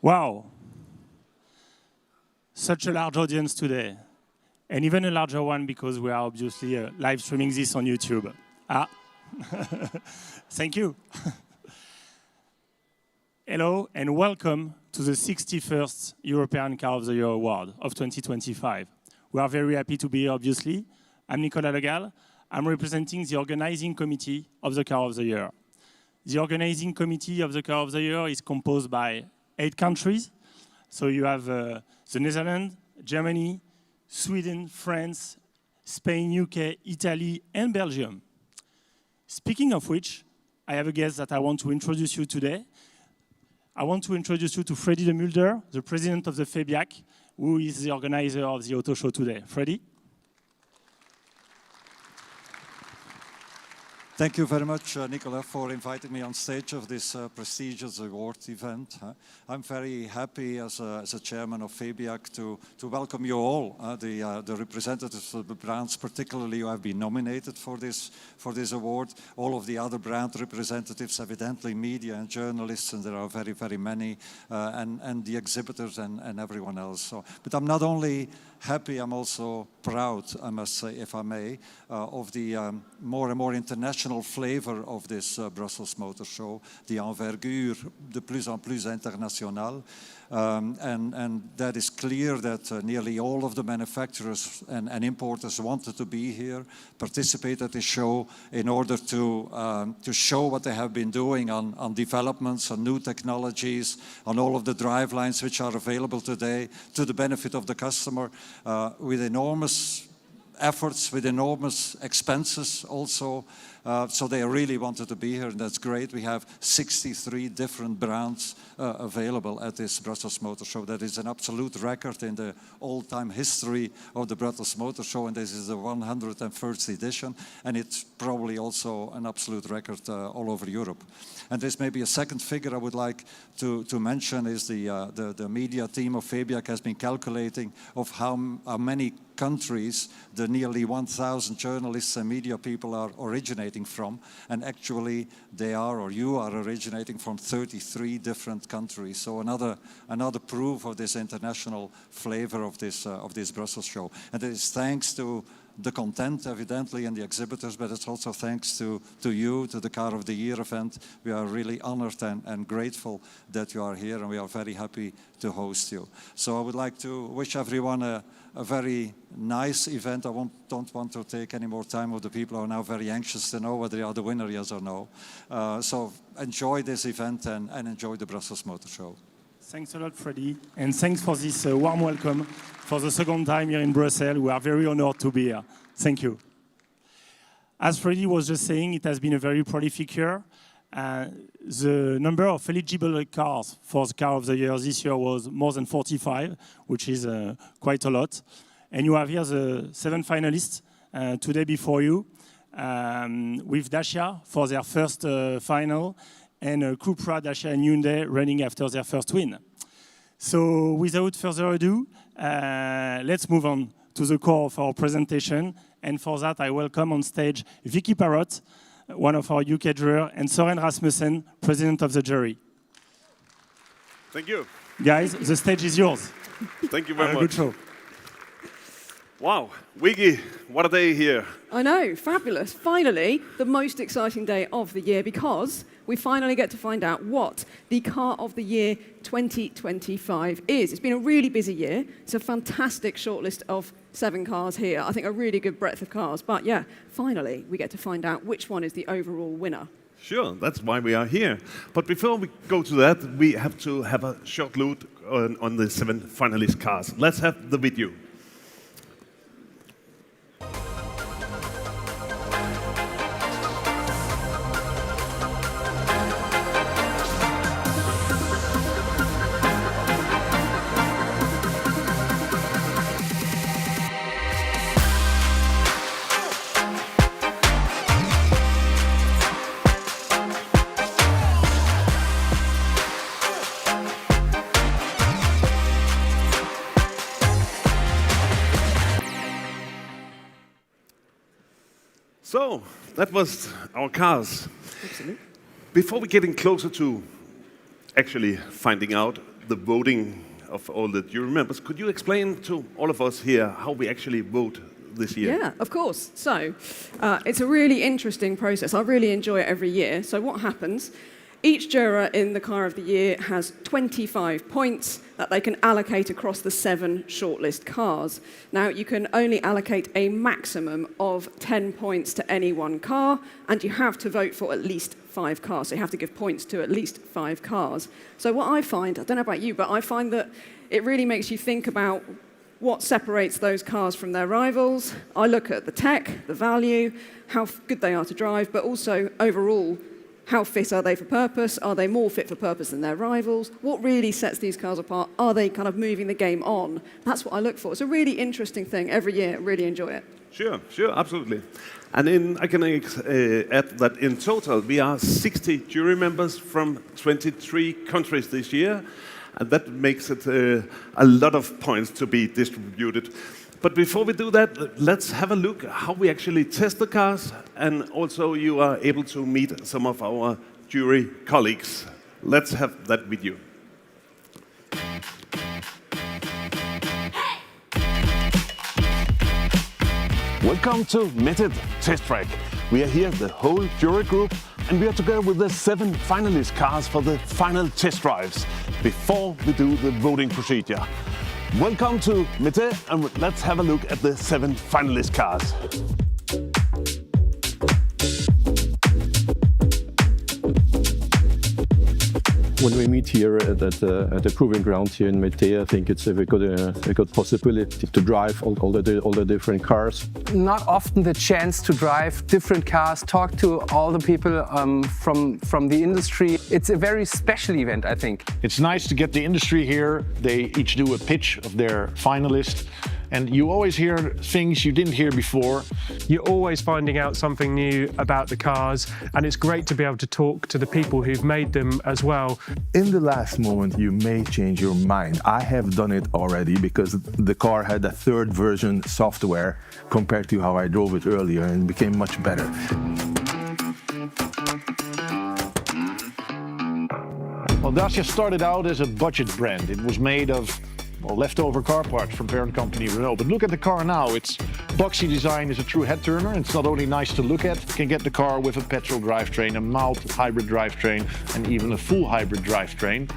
Wow, such a large audience today, and even a larger one because we are obviously live streaming this on YouTube. Thank you. Hello and welcome to the 61st European Car of the Year Award of 2025. We are very happy to be here, obviously. I'm Nicolas Legal. I'm representing the organizing committee of the Car of the Year. The organizing committee of the Car of the Year is composed by 8 countries. So you have the Netherlands, Germany, Sweden, France, Spain, UK, Italy, and Belgium. Speaking of which, I have a guest that I want to introduce you today. I want to introduce you to Freddy de Mulder, the president of the FEBIAC, who is the organizer of the auto show today. Freddy? Thank you very much, Nicolas, for inviting me on stage of this prestigious award event. I'm very happy as a chairman of FEBIAC to welcome you all, the representatives of the brands, particularly who have been nominated for this award, all of the other brand representatives, evidently media and journalists, and there are very, very many, and the exhibitors and everyone else. So, but I'm not only happy, I'm also proud, I must say, if I may, of the more and more international flavor of this Brussels Motor Show, the envergure de plus en plus international. And that is clear that nearly all of the manufacturers and importers wanted to be here, participate at the show in order to show what they have been doing on developments, on new technologies, on all of the drivelines which are available today to the benefit of the customer, with enormous efforts, with enormous expenses also. So they really wanted to be here, and that's great. We have 63 different brands available at this Brussels Motor Show. That is an absolute record in the all-time history of the Brussels Motor Show, and this is the 101st edition, and it's probably also an absolute record all over Europe. And there's maybe a second figure I would like to mention is the media team of FEBIAC has been calculating of how many countries the nearly 1,000 journalists and media people are originating originating from. And actually, they are, or you are, originating from 33 different countries. So another proof of this international flavor of this Brussels show. And it is thanks to the content, evidently, and the exhibitors, but it's also thanks to you, to the Car of the Year event. We are really honored and grateful that you are here, and we are very happy to host you. So I would like to wish everyone a very nice event. I don't want to take any more time of the people who are now very anxious to know whether they are the winner, yes or no. So enjoy this event and enjoy the Brussels Motor Show. Thanks a lot, Freddie, and thanks for this warm welcome for the second time here in Brussels. We are very honored to be here. Thank you. As Freddie was just saying, it has been a very prolific year. The number of eligible cars for the Car of the Year this year was more than 45, which is quite a lot. And you have here the 7 finalists today before you, with Dacia for their first final, and Cupra, Dacia and Hyundai running after their first win. So without further ado, let's move on to the core of our presentation. And for that, I welcome on stage Vicky Parrott, one of our UK jurors, and Søren Rasmussen, president of the jury. Thank you. Guys, the stage is yours. Thank you very much. Good show. Wow, Vicky, what a day here. I know, fabulous. Finally, the most exciting day of the year, because we finally get to find out what the Car of the Year 2025 is. It's been a really busy year. It's a fantastic shortlist of 7 cars here. I think a really good breadth of cars. But yeah, finally, we get to find out which one is the overall winner. Sure, that's why we are here. But before we go to that, we have to have a short look on the 7 finalist cars. Let's have the video. So, that was our cars. Absolutely. Before we get in closer to actually finding out the voting of all the jury members, could you explain to all of us here how we actually vote this year? Yeah, of course. So, it's a really interesting process. I really enjoy it every year. So what happens? Each juror in the Car of the Year has 25 points that they can allocate across the 7 shortlist cars. Now, you can only allocate a maximum of 10 points to any one car, and you have to vote for at least 5 cars. So you have to give points to at least 5 cars. So what I find, I don't know about you, but I find that it really makes you think about what separates those cars from their rivals. I look at the tech, the value, how good they are to drive, but also overall, how fit are they for purpose? Are they more fit for purpose than their rivals? What really sets these cars apart? Are they kind of moving the game on? That's what I look for. It's a really interesting thing every year. I really enjoy it. Sure, absolutely. And I can add that in total, we are 60 jury members from 23 countries this year. And that makes it a lot of points to be distributed. But before we do that, let's have a look how we actually test the cars, and also you are able to meet some of our jury colleagues. Let's have that video. Welcome to Method Test Track. We are here, the whole jury group, and we are together with the 7 finalist cars for the final test drives before we do the voting procedure. Welcome to Mete, and let's have a look at the 7 finalist cars. When we meet here at the proving ground here in Mete, I think it's a good possibility to drive all the different cars. Not often the chance to drive different cars, talk to all the people from the industry. It's a very special event, I think. It's nice to get the industry here. They each do a pitch of their finalist. And you always hear things you didn't hear before. You're always finding out something new about the cars, and it's great to be able to talk to the people who've made them as well. In the last moment, you may change your mind. I have done it already because the car had a 3rd version software compared to how I drove it earlier, and it became much better. Well, Dacia started out as a budget brand. It was made of leftover car parts from parent company Renault. But look at the car now. Its boxy design is a true head turner. It's not only nice to look at, you can get the car with a petrol drivetrain, a mild hybrid drivetrain, and even a full hybrid drivetrain.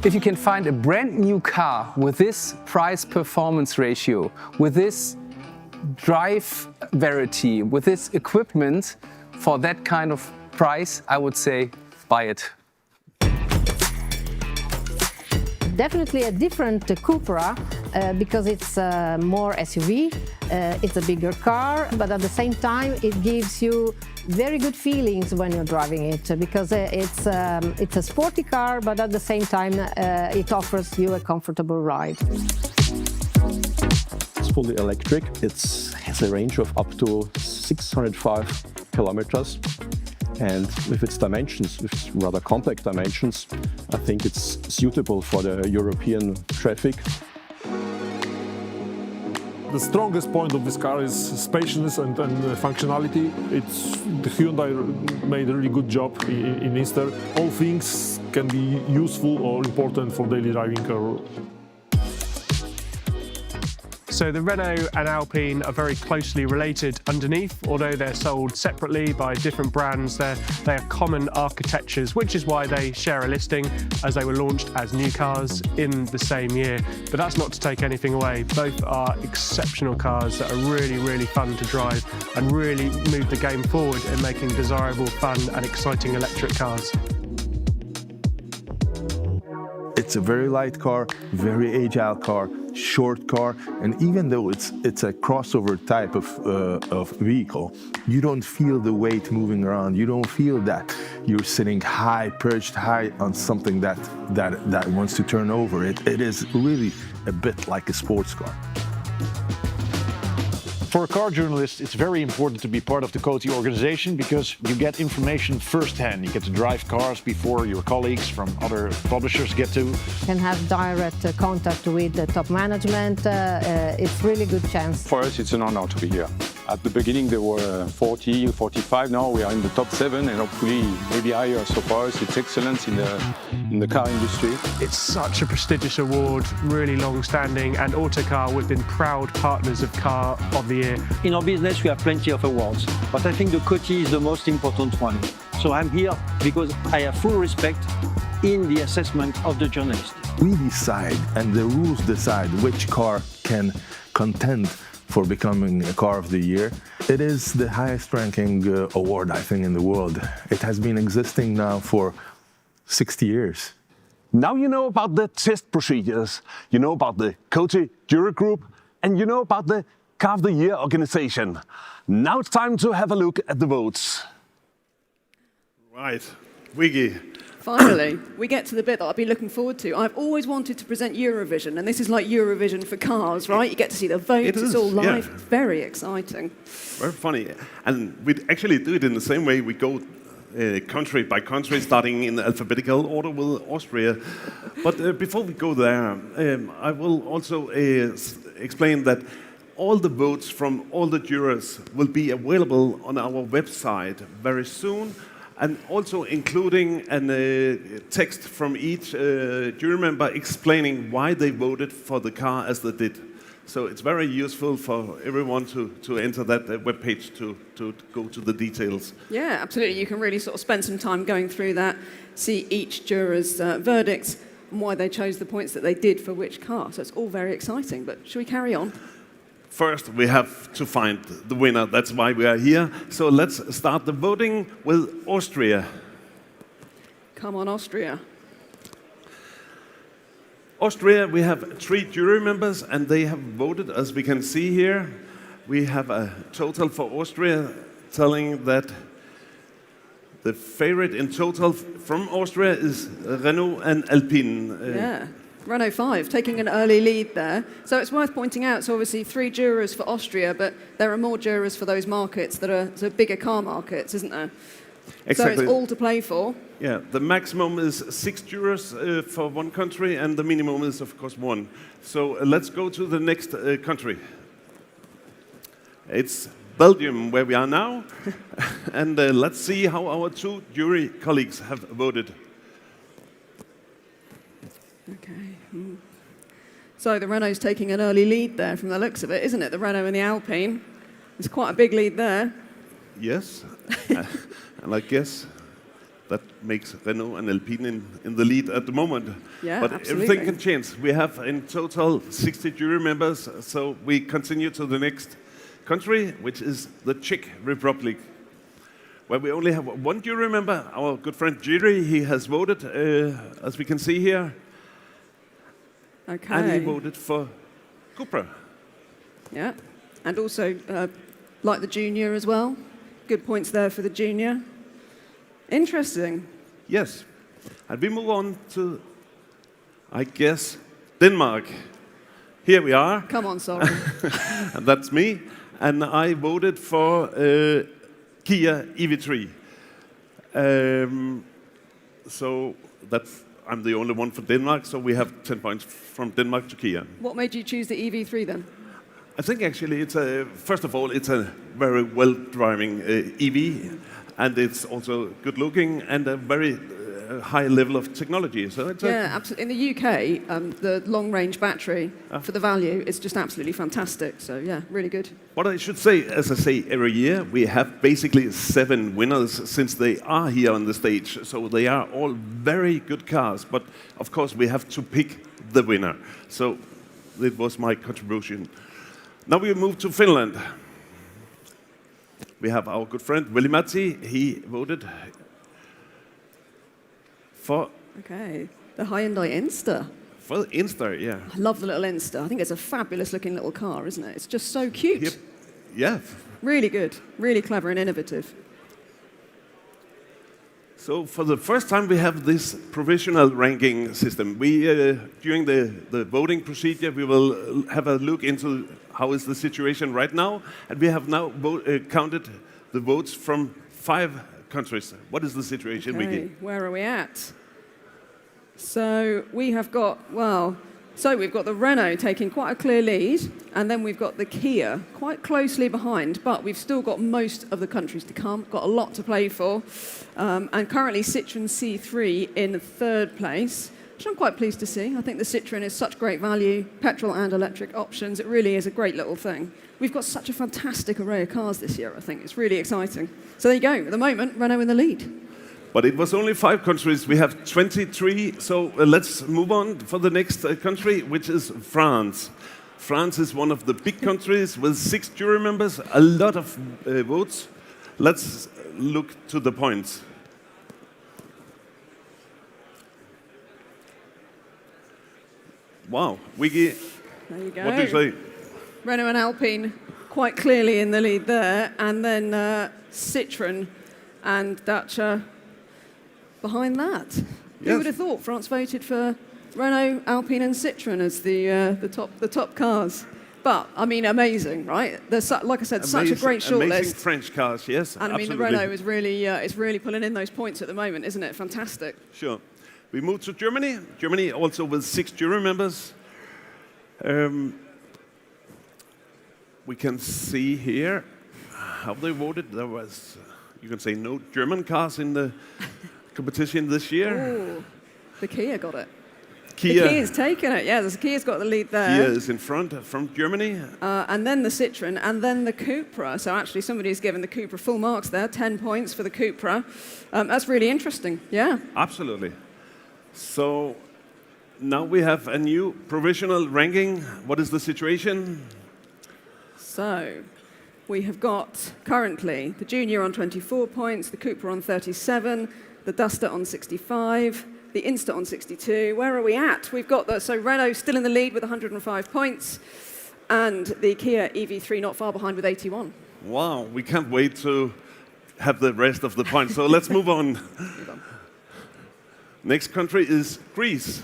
If you can find a brand new car with this price-performance ratio, with this drive variety, with this equipment for that kind of price, I would say buy it. Definitely a different Cupra because it's more SUV, it's a bigger car, but at the same time it gives you very good feelings when you're driving it because it's a sporty car, but at the same time it offers you a comfortable ride. It's fully electric. It has a range of up to 605 kilometers. And with its dimensions, with its rather compact dimensions, I think it's suitable for the European traffic. The strongest point of this car is spaciousness and functionality. The Hyundai made a really good job in Easter. All things can be useful or important for daily driving car. So the Renault and Alpine are very closely related underneath, although they're sold separately by different brands. They are common architectures, which is why they share a listing, as they were launched as new cars in the same year. But that's not to take anything away. Both are exceptional cars that are really, really fun to drive and really move the game forward in making desirable, fun and exciting electric cars. It's a very light car, very agile car, short car, and even though it's a crossover type of vehicle, you don't feel the weight moving around. You don't feel that you're sitting high, perched high on something that wants to turn over. It is really a bit like a sports car. For a car journalist, it's very important to be part of the Coty organization because you get information firsthand. You get to drive cars before your colleagues from other publishers get to. Can have direct contact with the top management. It's really good chance. For us, it's an honor to be here. At the beginning, there were 40, 45. Now we are in the top 7 and hopefully maybe higher. So for us, it's excellence in the car industry. It's such a prestigious award, really long-standing, and Autocar, we've been proud partners of Car of the Year. In our business, we have plenty of awards, but I think the Coty is the most important one. So I'm here because I have full respect in the assessment of the journalist. We decide, and the rules decide, which car can contend for becoming a Car of the Year. It is the highest ranking award, I think, in the world. It has been existing now for 60 years. Now you know about the test procedures, you know about the Coty jury group, and you know about the Car of the Year organization. Now it's time to have a look at the votes. Right, Wiggy. Finally, we get to the bit that I've been looking forward to. I've always wanted to present Eurovision, and this is like Eurovision for cars, right? You get to see the votes, it's all live. Yeah. Very exciting. Very funny. And we actually do it in the same way. We go country by country, starting in alphabetical order with Austria. But before we go there, I will also explain that all the votes from all the jurors will be available on our website very soon, and also including a text from each jury member explaining why they voted for the car as they did. So it's very useful for everyone to enter that webpage to go to the details. Yeah, absolutely. You can really sort of spend some time going through that, see each juror's verdicts and why they chose the points that they did for which car. So it's all very exciting. But should we carry on? First, we have to find the winner. That's why we are here. So let's start the voting with Austria. Come on, Austria. Austria, we have 3 jury members, and they have voted, as we can see here. We have a total for Austria telling that the favorite in total from Austria is Renault and Alpine. Yeah. Renault 5 taking an early lead there. So it's worth pointing out, so obviously 3 jurors for Austria, but there are more jurors for those markets that are so bigger car markets, isn't there? Exactly. So it's all to play for. Yeah, the maximum is 6 jurors for one country, and the minimum is, of course, 1. So let's go to the next country. It's Belgium, where we are now. And let's see how our two jury colleagues have voted. Okay. So the Renault's taking an early lead there from the looks of it, isn't it? The Renault and the Alpine. There's quite a big lead there. Yes. And I guess that makes Renault and Alpine in the lead at the moment. Yeah, but absolutely. everything can change. We have in total 60 jury members, so we continue to the next country, which is the Czech Republic, where we only have one jury member. Our good friend Jiří, he has voted, as we can see here. Okay. And he voted for Cupra. Yeah, and also like the Junior as well. Good points there for the Junior. Interesting. Yes. And we move on to, I guess, Denmark. Here we are. Come on, sorry. And that's me. And I voted for Kia EV3. So that's, I'm the only one for Denmark, so we have 10 points from Denmark to Kia. What made you choose the EV3 then? I think actually it's first of all, it's a very well-driving EV, and it's also good-looking and a very high level of technology. So it's absolutely. In the UK, the long-range battery for the value is just absolutely fantastic. So yeah, really good. What I should say, as I say every year, we have basically 7 winners since they are here on the stage. So they are all very good cars, but of course we have to pick the winner. So it was my contribution. Now we move to Finland. We have our good friend Veli-Matti. He voted for... Okay, the Hyundai Insta. For Insta, yeah. I love the little Insta. I think it's a fabulous looking little car, isn't it? It's just so cute. Yep. Yeah. Really good, really clever and innovative. So for the first time we have this provisional ranking system. We, during the voting procedure, we will have a look into how is the situation right now. And we have now counted the votes from 5 countries. What is the situation, Vicky? Where are we at? So we have got, we've got the Renault taking quite a clear lead, and then we've got the Kia quite closely behind, but we've still got most of the countries to come, got a lot to play for. And currently Citroën C3 in 3rd place, which I'm quite pleased to see. I think the Citroën is such great value, petrol and electric options. It really is a great little thing. We've got such a fantastic array of cars this year, I think. It's really exciting. So there you go. At the moment, Renault in the lead. But it was only 5 countries. We have 23. So let's move on for the next country, which is France. France is one of the big countries with 6 jury members, a lot of votes. Let's look to the points. Wow, Vicky, there you go. What do you say? Renault and Alpine quite clearly in the lead there, and then Citroën and Dacia behind that. Yes. Who would have thought France voted for Renault, Alpine and Citroën as the top cars? But, I mean, amazing, right? There's, like I said, such a great shortlist. Amazing French cars, yes, and I mean, absolutely. the Renault is really pulling in those points at the moment, isn't it? Fantastic. Sure. We move to Germany. Germany also with 6 jury members. We can see here how they voted. There was, you can say, no German cars in the competition this year. Ooh, the Kia got it. Kia. The Kia's taken it, yeah. The Kia's got the lead there. Kia is in front from Germany. And then the Citroën, and then the Cupra. So actually somebody's given the Cupra full marks there, 10 points for the Cupra. That's really interesting, yeah. Absolutely. So now we have a new provisional ranking. What is the situation? So we have got currently the Junior on 24 points, the Cupra on 37, the Duster on 65, the Insta on 62. Where are we at? We've got so Renault still in the lead with 105 points, and the Kia EV3 not far behind with 81. Wow, we can't wait to have the rest of the points. So let's move on. Next country is Greece.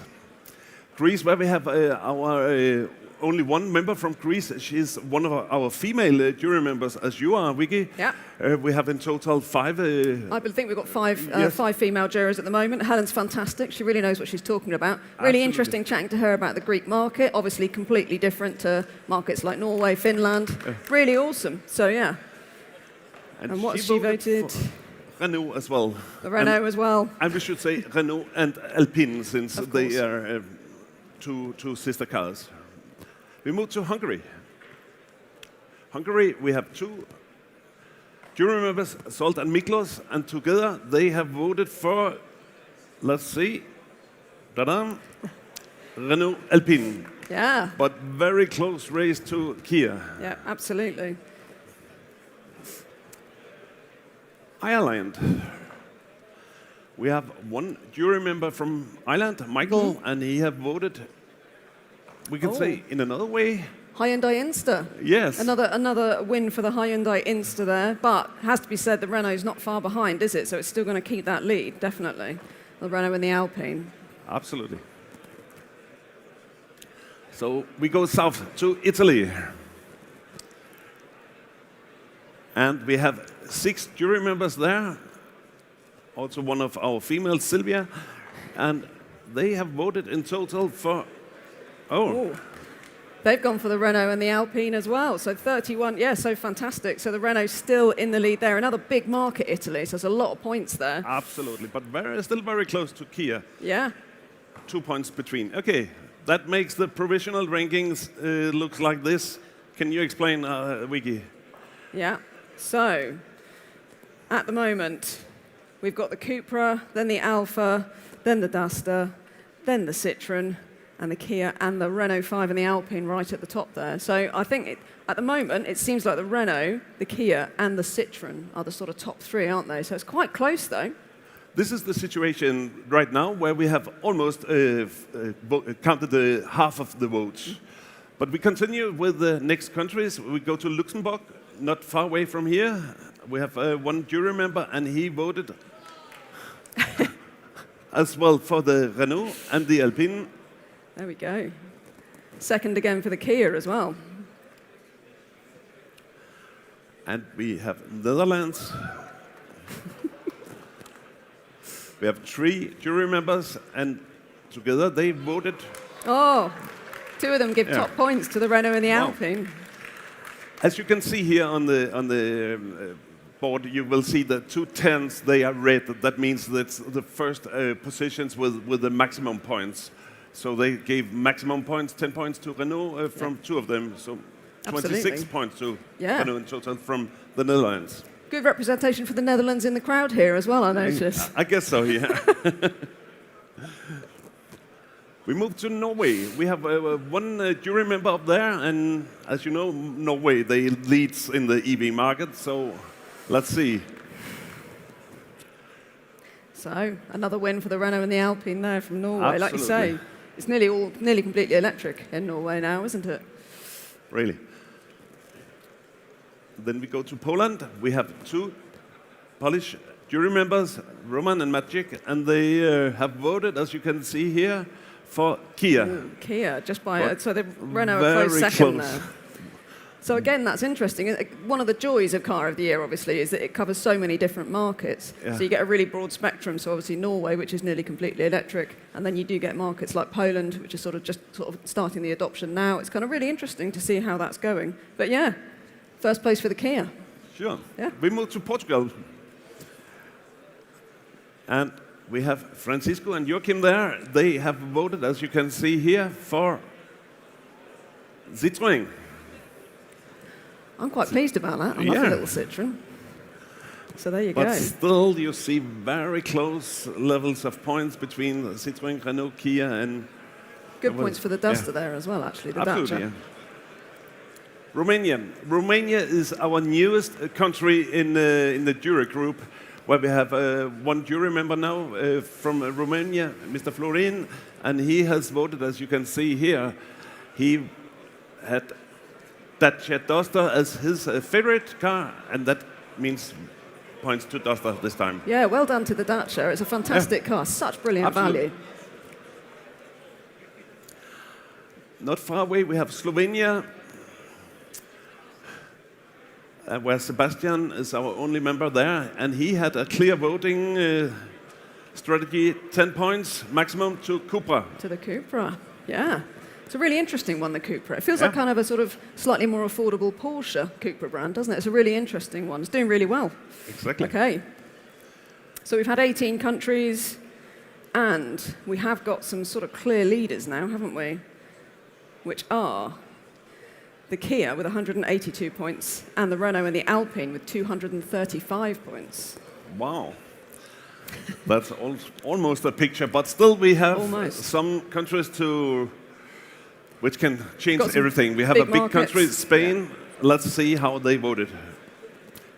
Greece, where we have our only one member from Greece. She's one of our female jury members, as you are, Vicky. Yeah. We have in total 5. I think we've got 5 yes. 5 female jurors at the moment. Helen's fantastic. She really knows what she's talking about. Really Absolutely. interesting chatting to her about the Greek market. Obviously completely different to markets like Norway, Finland. Really awesome. So yeah. And what's she voted? For Renault as well. The Renault as well. And we should say Renault and Alpine, since they are two sister cars. We move to Hungary. Hungary, we have two jury members, Zsolt and Miklos, and together they have voted for, let's see, ta-da, Renault Alpine. Yeah. But very close race to Kia. Yeah, absolutely. Ireland. We have one jury member from Ireland, Michael, and he have voted, we can say in another way. Hyundai Insta. Yes. Another win for the Hyundai Insta there, but has to be said the Renault's not far behind, is it? So it's still going to keep that lead, definitely. The Renault and the Alpine. Absolutely. So we go south to Italy. And we have 6 jury members there. Also one of our females, Silvia. And they have voted in total for... They've gone for the Renault and the Alpine as well. So 31, yeah, so fantastic. So the Renault's still in the lead there. Another big market, Italy, so there's a lot of points there. Absolutely, but still very close to Kia. Yeah. 2 points between. Okay, that makes the provisional rankings look like this. Can you explain, Vicky? Yeah, so at the moment, we've got the Cupra, then the Alfa, then the Duster, then the Citroen, and the Kia, and the Renault 5 and the Alpine right at the top there. So I think at the moment, it seems like the Renault, the Kia, and the Citroen are the sort of top 3, aren't they? So it's quite close, though. This is the situation right now where we have almost counted half of the votes. But we continue with the next countries. We go to Luxembourg, not far away from here. We have one jury member, and he voted as well for the Renault and the Alpine. There we go. Second again for the Kia as well. And we have Netherlands. We have 3 jury members, and together they voted. Oh, 2 of them give top points to the Renault and the Alpine. As you can see here on the board, you will see the 2 10s, they are red. That means that's the first positions with the maximum points. So they gave maximum points, 10 points to Renault from 2 of them. So 26 points to Renault in total from the Netherlands. Good representation for the Netherlands in the crowd here as well, I noticed. I guess so, yeah. We move to Norway. We have one jury member up there, and as you know, Norway, they leads in the EV market, so let's see. So, another win for the Renault and the Alpine there from Norway. Absolutely. Like you say, it's nearly completely electric in Norway now, isn't it? Really. Then we go to Poland. We have 2 Polish jury members, Roman and Maciek, and they have voted, as you can see here, for Kia. Ooh, Kia, just by so the Renault are close second there. So again, that's interesting. One of the joys of Car of the Year, obviously, is that it covers so many different markets. Yeah. So you get a really broad spectrum. So obviously Norway, which is nearly completely electric, and then you do get markets like Poland, which is sort of starting the adoption now. It's kind of really interesting to see how that's going. But yeah, first place for the Kia. Sure. Yeah. We move to Portugal. And we have Francisco and Joachim there. They have voted, as you can see here, for Citroën. I'm quite pleased about that. I love a little Citroen. So there you go. But still, you see very close levels of points between Citroën, Renault, Kia, and... Good points for the Duster there as well, actually, the Absolutely, Dacia. yeah. Romania. Romania is our newest country in the jury group, where we have one jury member now from Romania, Mr. Florin, and he has voted, as you can see here. He had Dacia Duster as his favorite car, and that means points to Duster this time. Yeah, well done to the Dacia. It's a fantastic car, such brilliant value. Not far away, we have Slovenia, where Sebastian is our only member there, and he had a clear voting strategy, 10 points maximum to Cupra. To the Cupra, yeah. It's a really interesting one, the Cupra. It feels like kind of a sort of slightly more affordable Porsche Cupra brand, doesn't it? It's a really interesting one. It's doing really well. Exactly. Okay. So we've had 18 countries, and we have got some sort of clear leaders now, haven't we? Which are the Kia with 182 points, and the Renault and the Alpine with 235 points. Wow. That's almost a picture, but still we have some countries which can change everything. We have a big country, Spain. Let's see how they voted.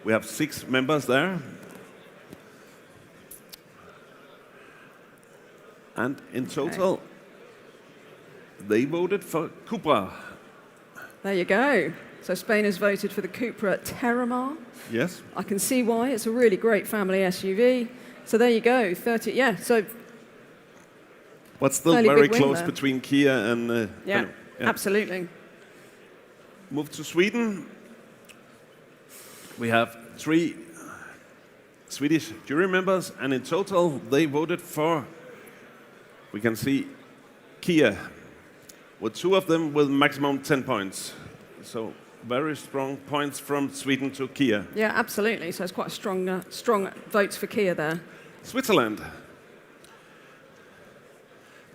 We have 6 members there. And in total, they voted for Cupra. There you go. So Spain has voted for the Cupra Terramar. Yes. I can see why. It's a really great family SUV. So there you go, 30, yeah, so... But still very close between Kia and... yeah, absolutely. Move to Sweden. We have 3 Swedish jury members, and in total they voted for, we can see, Kia, with 2 of them with maximum 10 points. So very strong points from Sweden to Kia. Yeah, absolutely. So it's quite a strong votes for Kia there. Switzerland.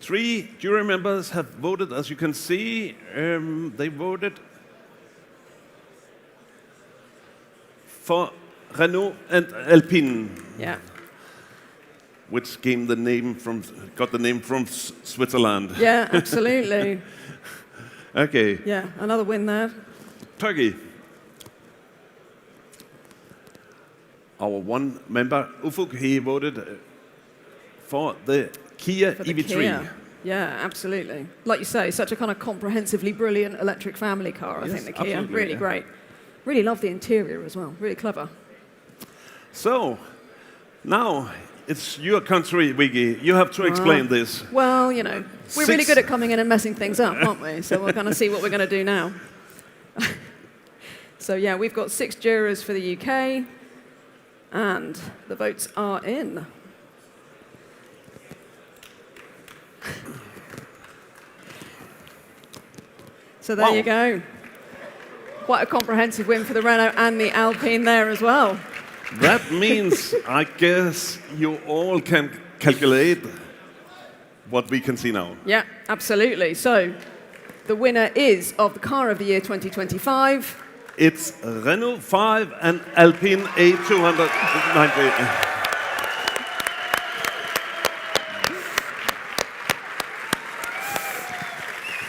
3 jury members have voted, as you can see. They voted for Renault and Alpine. Yeah. Which got the name from Switzerland. Yeah, absolutely. Okay. Yeah, another win there. Turkey. Our one member, Ufuk, he voted for the Kia EV3. Kia. Yeah, absolutely. Like you say, such a kind of comprehensively brilliant electric family car, I think, the Kia. Really great. Really love the interior as well. Really clever. So, now it's your country, Wiggy. You have to explain this. Well, you know, we're really good at coming in and messing things up, aren't we? So we're going to see what we're going to do now. So, yeah, we've got 6 jurors for the UK. And the votes are in. So there you go. Quite a comprehensive win for the Renault and the Alpine there as well. That means, I guess, you all can calculate what we can see now. Yeah, absolutely. So the winner is of the Car of the Year 2025. It's Renault 5 and Alpine A290.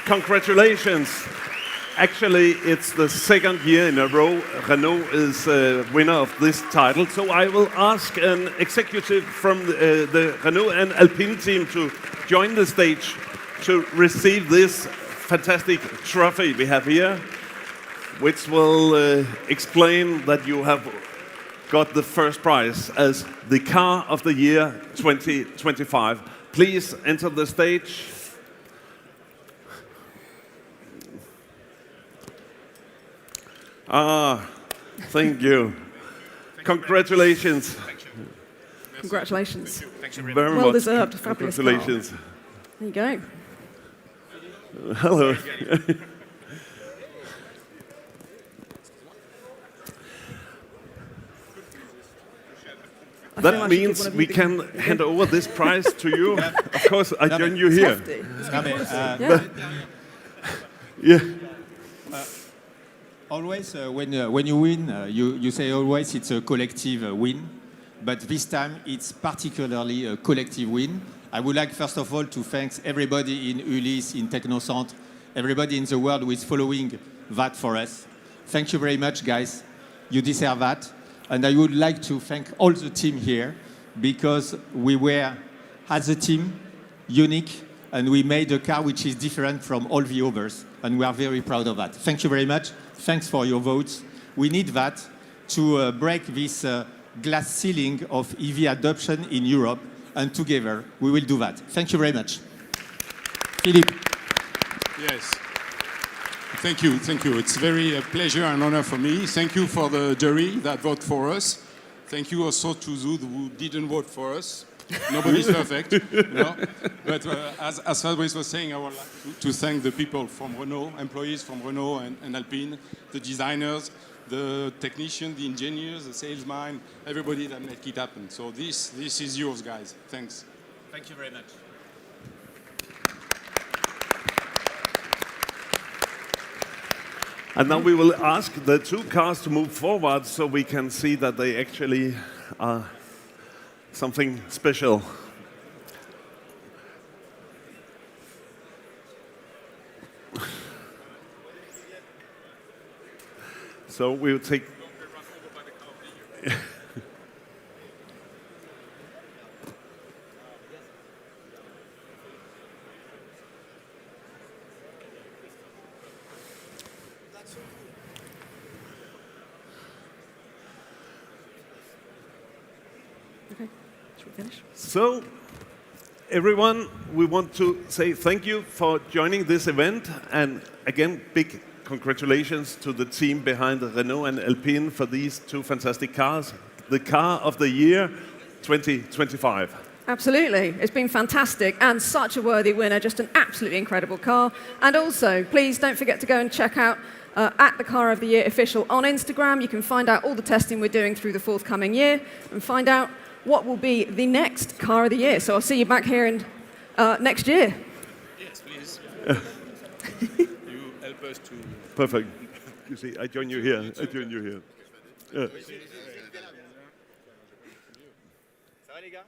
Congratulations. Actually, it's the 2nd year in a row Renault is winner of this title. So I will ask an executive from the Renault and Alpine team to join the stage to receive this fantastic trophy we have here, which will explain that you have got the first prize as the Car of the Year 2025. Please enter the stage. Thank you. Congratulations. Thank you. Congratulations. Thank you very much. Well deserved. Fabulous. Congratulations. Car. There you go. Hello. That means we can hand over this prize to you. Of course, I join you here. Yeah. Always, when you win, you say always it's a collective win, but this time it's particularly a collective win. I would like, first of all, to thank everybody in Ulysse, in Technocentre, everybody in the world who is following that for us. Thank you very much, guys. You deserve that. And I would like to thank all the team here, because we were, as a team, unique, and we made a car which is different from all the others, and we are very proud of that. Thank you very much. Thanks for your votes. We need that to break this glass ceiling of EV adoption in Europe, and together we will do that. Thank you very much. Philippe. Yes. Thank you, thank you. It's very a pleasure and honor for me. Thank you for the jury that voted for us. Thank you also to those who didn't vote for us. Nobody's perfect, you know? But as Fabrice was saying, I would like to thank the people from Renault, employees from Renault and Alpine, the designers, the technicians, the engineers, the salesmen, everybody that make it happen. So this is yours, guys. Thanks. Thank you very much. And now we will ask the two cars to move forward so we can see that they actually are something special. So we'll take... Okay, should we finish? So, everyone, we want to say thank you for joining this event, and again, big congratulations to the team behind Renault and Alpine for these two fantastic cars. The car of the year 2025. Absolutely. It's been fantastic and such a worthy winner, just an absolutely incredible car. And also, please don't forget to go and check out at the Car of the Year official on Instagram. You can find out all the testing we're doing through the forthcoming year and find out what will be the next Car of the Year. So I'll see you back here in, next year. Yes, please. You help us to... Perfect. You see, I join you here. I join you here. Yeah. Ça va les gars?